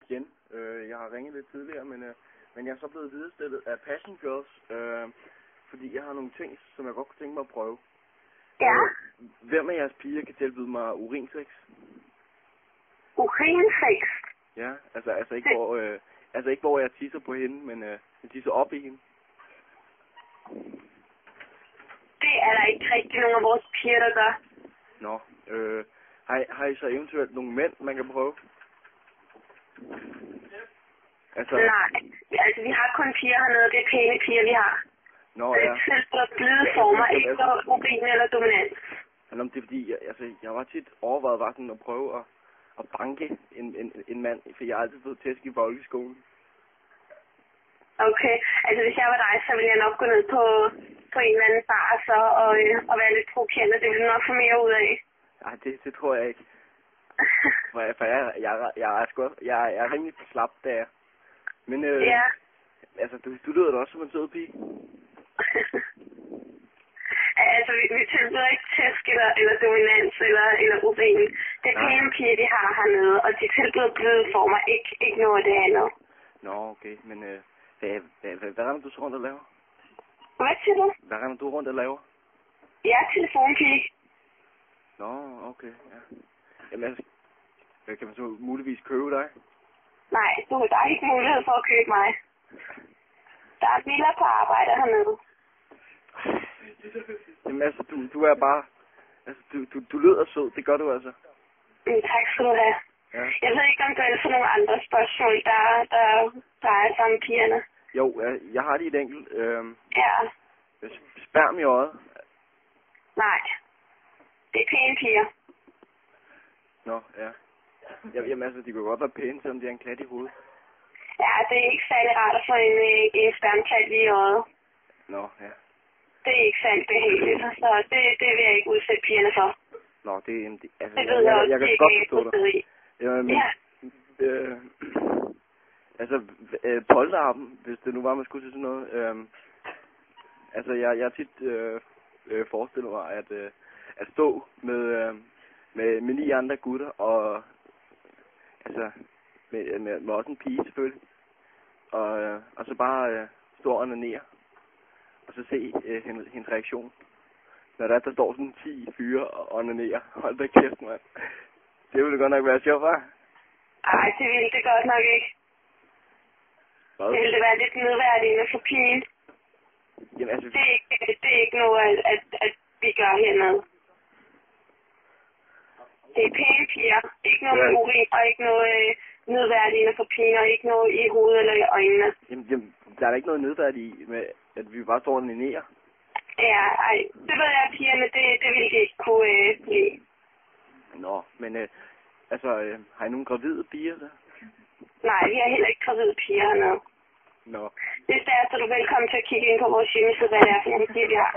igen. Jeg har ringet lidt tidligere, men jeg er så blevet viderestillet af Passion Girls, fordi jeg har nogle ting, som jeg godt kunne tænke mig at prøve. Ja. Hvem af jeres piger kan tilbyde mig urinsex? Urinsex? Ja, altså ikke hvor jeg tisser på hende, men jeg tisser op i hende. Det er der ikke rigtig nogen af vores piger, der gør. Nå, har I så eventuelt nogle mænd, man kan prøve? Altså... Nej, altså vi har kun piger hernede, det er pæne piger, vi har. Nå, ja. Selv på blide former, ikke så urin eller dominans. Det er fordi, jeg var tit overvejet bare sådan at prøve at banke en mand, for jeg har altid fået tæsk i folkeskolen. Okay, altså hvis jeg var dig, så ville jeg nok gå ned på en eller anden bar så, og være lidt provokerende. Det ville nok få mere ud af. Nej, det tror jeg ikke. For jeg er rimelig slap der. Men ja. Altså, du lyder da også som en sød pige. Altså, vi tilbyder ikke tæsk eller dominans eller urin. Det er pæne piger, de har hernede, og de tilbyder bløde former, ikke noget af det andet. Nå, okay, men hvad render du så rundt og laver? Hvad siger du? Hvad render du rundt og laver? Jeg er telefonpige. Nå, okay, ja. Jamen altså, kan man så muligvis købe dig? Nej, der er ikke mulighed for at købe mig. Der er biler på arbejde hernede. Jamen altså, du er bare... Altså, du lyder sød, det gør du altså. Tak skal du have. Ja. Jeg ved ikke, om der er nogle andre spørgsmål, der er sammen pigerne. Jo, jeg har lige et enkelt. Ja. Sperm i øjet? Nej. Det er pæne piger. Nå, ja. Jamen altså, de kan godt være pæne, selvom de har en klat i hovedet. Ja, det er ikke særlig rart at få en spermklat lige i øjet. Nå, ja. Det er ikke særlig behageligt, så det vil jeg ikke udsætte pigerne for. Nå, altså, det ved jeg også, jeg kan godt forstå dig. Jamen, ja. Altså, polterappen, hvis det nu var, man skulle til sådan noget. Altså, jeg tit forestiller mig, at stå med 9 andre gutter, og altså, med også en pige selvfølgelig, og så bare stå og onanere, og så se hendes reaktion. Når der står sådan 10 fyre og onanerer. Hold da kæft, mand. Det ville godt nok være sjovt, hva'? Ej, det ville det godt nok ikke. Hvad? Det ville være lidt nedværdigende for pigen. Jamen, altså... Det er ikke noget, at vi gør hernede. Det er pæne piger. Ikke noget med urin, og ikke noget nedværdigende for piger, og ikke noget i hovedet eller i øjnene. Jamen, der er da ikke noget nedværdigt i, med, at vi bare står og onanerer. Ja, ej, det ved jeg, pigerne, det ville de ikke kunne blive. Nå, men altså, har I nogle gravide piger så? Nej, vi har heller ikke gravide piger hernede. Nå. Hvis det er, så er du velkommen til at kigge ind på vores hjemmeside, hvad det er for nogle piger, vi har.